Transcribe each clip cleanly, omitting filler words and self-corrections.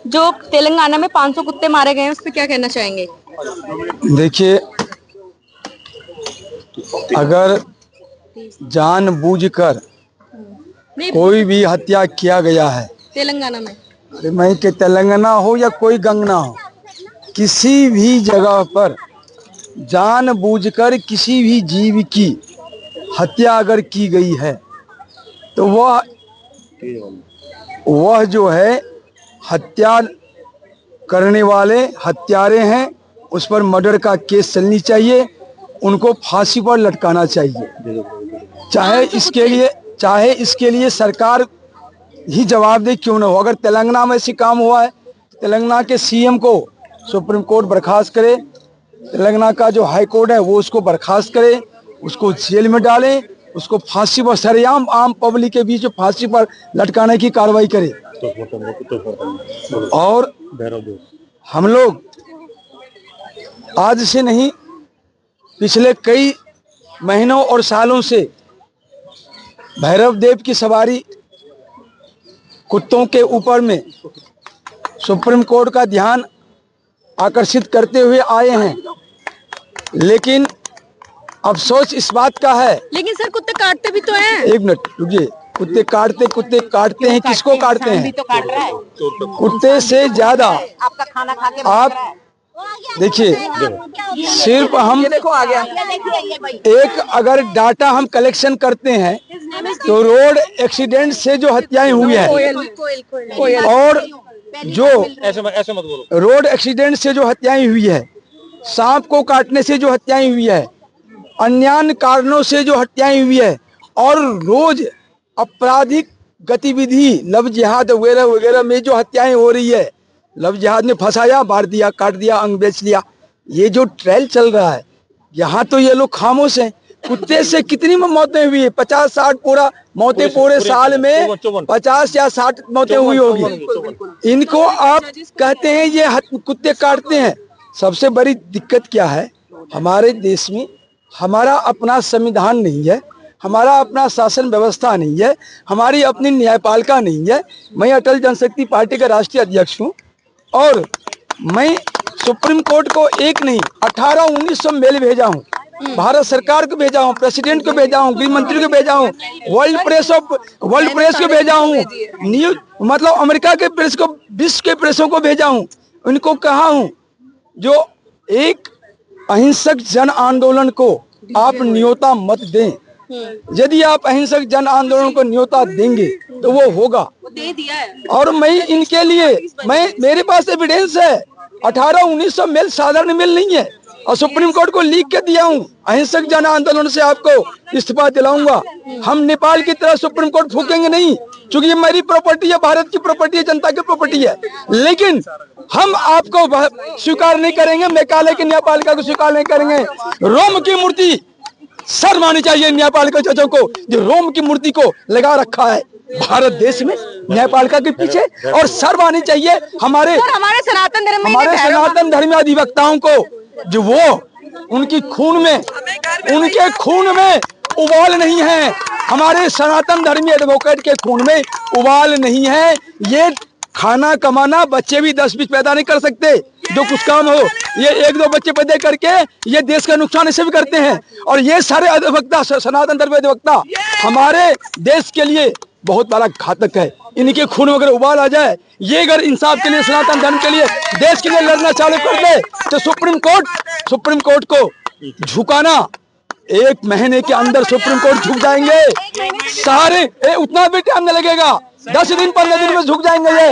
जो तेलंगाना में 500 कुत्ते मारे गए हैं, उस पर क्या कहना चाहेंगे? देखिए, अगर जानबूझकर कोई भी हत्या किया गया है तेलंगाना में, अरे मैं के तेलंगाना हो या कोई गंगना हो, किसी भी जगह पर जानबूझकर किसी भी जीव की हत्या अगर की गई है तो वह जो है हत्या करने वाले हत्यारे हैं, उस पर मर्डर का केस चलनी चाहिए, उनको फांसी पर लटकाना चाहिए। चाहे इसके लिए सरकार ही जवाबदेह क्यों न हो। अगर तेलंगाना में ऐसी काम हुआ है तो तेलंगाना के सीएम को सुप्रीम कोर्ट बर्खास्त करे, तेलंगाना का जो हाई कोर्ट है वो उसको बर्खास्त करे, उसको जेल में डाले, उसको फांसी पर सरेआम आम पब्लिक के बीच फांसी पर लटकाने की कार्रवाई करे। और हम लोग आज से नहीं, पिछले कई महीनों और सालों से भैरव देव की सवारी कुत्तों के ऊपर में सुप्रीम कोर्ट का ध्यान आकर्षित करते हुए आए हैं, लेकिन अफसोस इस बात का है। लेकिन सर कुत्ते काटते भी तो हैं। एक मिनट रुकिए, कुत्ते काटते हैं, किसको काटते हैं? तो काट रहा है। कुत्ते से ज्यादा आपका खाना खा के आप देखिए, सिर्फ हम एक अगर डाटा हम कलेक्शन करते हैं तो रोड एक्सीडेंट से जो हत्याएं हुई है और जो ऐसे मत बोलो, रोड एक्सीडेंट से जो हत्याएं हुई है, सांप को काटने से जो हत्याएं हुई है, अन्य कारणों से जो हत्याएं हुई है, और रोज आपराधिक गतिविधि लव जिहाद वगैरह वगैरह में जो हत्याएं हो रही है, लव जिहाद में फंसाया, मार दिया, काट दिया, अंग बेच लिया, ये जो ट्रायल चल रहा है यहाँ तो ये लोग खामोश हैं। कुत्ते से कितनी मौतें हुई है? 50-60 पूरा मौतें पूरे साल में 50 या 60 मौतें हुई होगी। इनको आप कहते हैं ये कुत्ते काटते हैं। सबसे बड़ी दिक्कत क्या है, हमारे देश में हमारा अपना संविधान नहीं है, हमारा अपना शासन व्यवस्था नहीं है, हमारी अपनी न्यायपालिका नहीं है। मैं अटल जनशक्ति पार्टी का राष्ट्रीय अध्यक्ष हूँ और मैं सुप्रीम कोर्ट को एक नहीं 18-1900 मेल भेजा हूँ, भारत सरकार को भेजा हूँ, प्रेसिडेंट को भेजा हूँ, गृह मंत्री को भेजा हूँ, वर्ल्ड प्रेस को भेजा हूँ, न्यूज मतलब अमेरिका के प्रेस को, विश्व के प्रेसों को भेजा हूँ। उनको कहा हूँ जो एक अहिंसक जन आंदोलन को आप न्योता मत दें। यदि आप अहिंसक जन आंदोलन को न्योता देंगे तो वो होगा, दे दिया है। और मैं इनके लिए मेरे पास एविडेंस है। 18-1900 मेल साधारण मेल नहीं है, और सुप्रीम कोर्ट को लिख के दिया हूँ, अहिंसक जन आंदोलन से आपको इस्तीफा दिलाऊंगा। हम नेपाल की तरह सुप्रीम कोर्ट फूकेंगे नहीं, क्योंकि ये मेरी प्रॉपर्टी है, भारत की प्रॉपर्टी है, जनता की प्रॉपर्टी है। लेकिन हम आपको स्वीकार नहीं करेंगे, मेघालय की न्यायपालिका को स्वीकार नहीं करेंगे। रोम की मूर्ति शर्म आनी चाहिए न्यायपालिका जजों को, जो रोम की मूर्ति को लगा रखा है भारत देश में न्यायपालिका के पीछे, और शर्म आनी चाहिए हमारे सनातन धर्मी अधिवक्ताओं को, जो वो उनके खून में उबाल नहीं है। हमारे सनातन धर्मी एडवोकेट के खून में उबाल नहीं है। ये खाना कमाना, बच्चे भी 10-20 पैदा नहीं कर सकते, जो कुछ काम हो ये 1-2 बच्चे पैदा करके ये देश का नुकसान ऐसे भी करते हैं। और ये सारे अधिवक्ता, सनातन धर्म अधिवक्ता हमारे देश के लिए बहुत बड़ा घातक है। इनके खून में अगर उबाल आ जाए, ये अगर इंसाफ के लिए, सनातन धर्म के लिए, देश के लिए लड़ना चालू कर दे तो सुप्रीम कोर्ट को झुकाना, 1 महीने के अंदर सुप्रीम कोर्ट झुक जाएंगे सारे। उतना भी टाइम नहीं लगेगा, 10 दिन 15 दिन में झुक जाएंगे ये।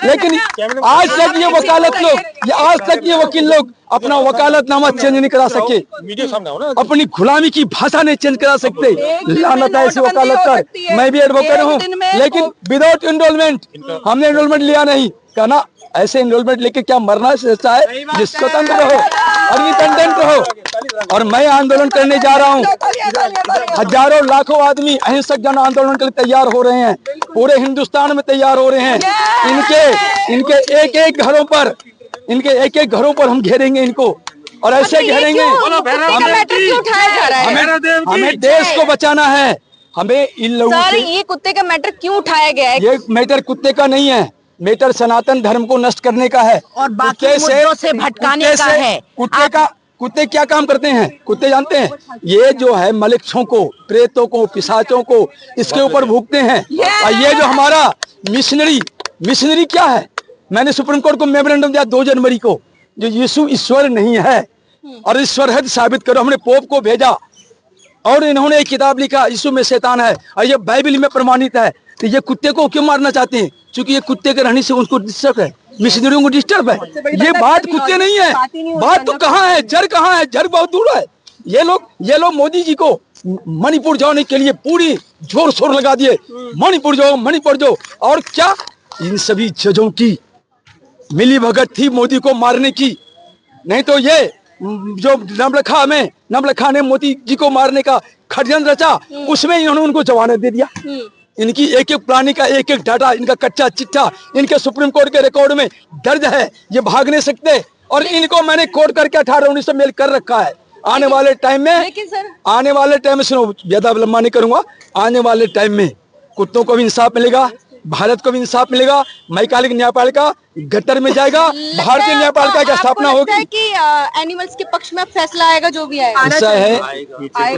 लेकिन आज तक ये वकालत लोग, आज तक ये वकील लोग अपना वकालतनामा चेंज नहीं करा सके, अपनी गुलामी की भाषा नहीं चेंज करा सकते। लानत है ऐसी वकालत कर। मैं भी एडवोकेट हूँ, लेकिन विदाउट एनरोलमेंट, हमने एनरोलमेंट लिया नहीं। कहना ऐसे एनरोलमेंट लेके क्या मरना अच्छा है? जिस स्वतंत्र रहो और इंडिपेंडेंट रहो। और मैं आंदोलन करने जा रहा हूँ, हजारों लाखों आदमी अहिंसक जन आंदोलन के लिए तैयार हो रहे हैं, पूरे हिंदुस्तान में तैयार हो रहे हैं। इनके एक-एक घरों पर हम घेरेंगे इनको, और ऐसे घेरेंगे। हमें देश को बचाना है, हमें इन लोगों से। ये कुत्ते का मैटर क्यों उठाया गया है? ये मैटर कुत्ते का नहीं है, मैटर सनातन धर्म को नष्ट करने का है और बाकी कुत्ते मुद्दों से भटकाने का है। कुत्ते क्या काम करते हैं? कुत्ते जानते हैं, ये जो है मलिक्षों को, प्रेतों को, पिशाचों को इसके ऊपर भूखते हैं। और ये जो हमारा मिशनरी क्या है? मैंने सुप्रीम कोर्ट को मेमोरेंडम दिया 2 जनवरी को, जो यीशु ईश्वर नहीं है और ईश्वर है तो साबित करो। हमने पोप को भेजा और इन्होंने एक किताब लिखा, यीशु में शैतान है, और ये बाइबल में प्रमाणित है। तो ये कुत्ते को क्यों मारना चाहते हैं? क्योंकि ये कुत्ते के रहने से उनको डिस्टर्ब है, मिशनरियों को डिस्टर्ब है। ये बात कुत्ते नहीं है, बात तो कहाँ है, जड़ कहाँ है? जड़ बहुत दूर है। ये लोग मोदी जी को मणिपुर जाने के लिए पूरी जोर शोर लगा दिए, मणिपुर जाओ। और क्या इन सभी जजों की मिली भगत थी मोदी को मारने की? नहीं तो ये जो नवलखा ने मोदी जी को मारने का षड्यंत्र रचा, उसमें इन्होंने उनको जमानत दे दिया। इनकी एक एक प्राणी का एक एक डाटा, इनका कच्चा चिट्ठा इनके सुप्रीम कोर्ट के रिकॉर्ड में दर्ज है। ये भाग नहीं सकते। और इनको मैंने कोर्ट करके 18-19 मेल कर रखा है। आने वाले टाइम में सुनो, ज्यादा लंबा नहीं करूंगा, आने वाले टाइम में कुत्तों को भी इंसाफ मिलेगा, भारत को भी इंसाफ मिलेगा। न्यायपालिका न्यायपालिका गटर में जाएगा, भारतीय न्यायपालिका की स्थापना होगी कि एनिमल्स के पक्ष में फैसला आएगा, जो भी आएगा। ऐसा है,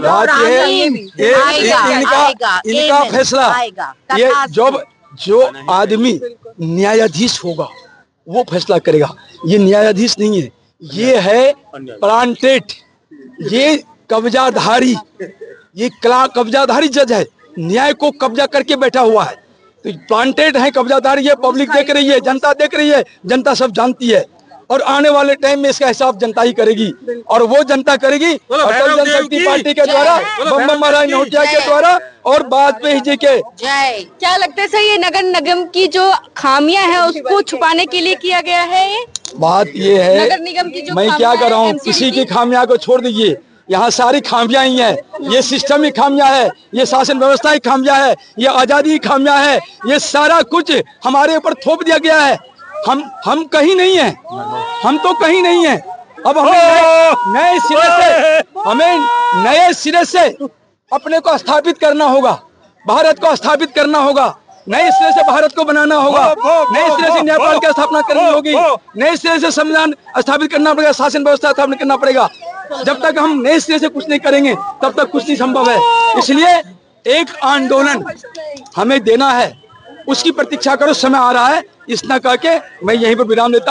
बात ये है, इनका फैसला, ये जो आदमी न्यायाधीश होगा वो फैसला करेगा। ये न्यायाधीश नहीं है, ये है प्लांटेट, ये कब्जाधारी, ये कब्जाधारी जज है, न्याय को कब्जा करके बैठा हुआ है। तो प्लांटेड है, कब्जादारी है, पब्लिक देख रही है, जनता देख रही है, जनता सब जानती है। और आने वाले टाइम में इसका हिसाब जनता ही करेगी, और वो जनता करेगी अटल जनशक्ति पार्टी के द्वारा, बम महाराज नौटिया के द्वारा और वाजपेयी जी के। क्या लगता है सर, ये नगर निगम की जो खामियां है उसको छुपाने के लिए किया गया है? ये बात ये है, नगर निगम की जो मैं क्या कर रहा हूँ, किसी की खामियां को छोड़ दीजिए, यहाँ सारी खामियां ही हैं। ये सिस्टम ही खामियां है, ये शासन व्यवस्था ही खामियां है, ये आजादी ही खामियां है, ये सारा कुछ हमारे ऊपर थोप दिया गया है। हम कहीं नहीं है, हम तो कहीं नहीं है। अब हमें नए सिरे से अपने को स्थापित करना होगा, भारत को स्थापित करना होगा, नए सिरे से भारत को बनाना होगा, नए सिरे से न्यायपालिका स्थापना करनी होगी, नए सिरे से संविधान स्थापित करना पड़ेगा, शासन व्यवस्था स्थापित करना पड़ेगा। जब तक हम नए सिरे से कुछ नहीं करेंगे तब तक कुछ नहीं संभव है। इसलिए एक आंदोलन हमें देना है, उसकी प्रतीक्षा करो, समय आ रहा है। इतना कह के मैं यहीं पर विराम देता हूं।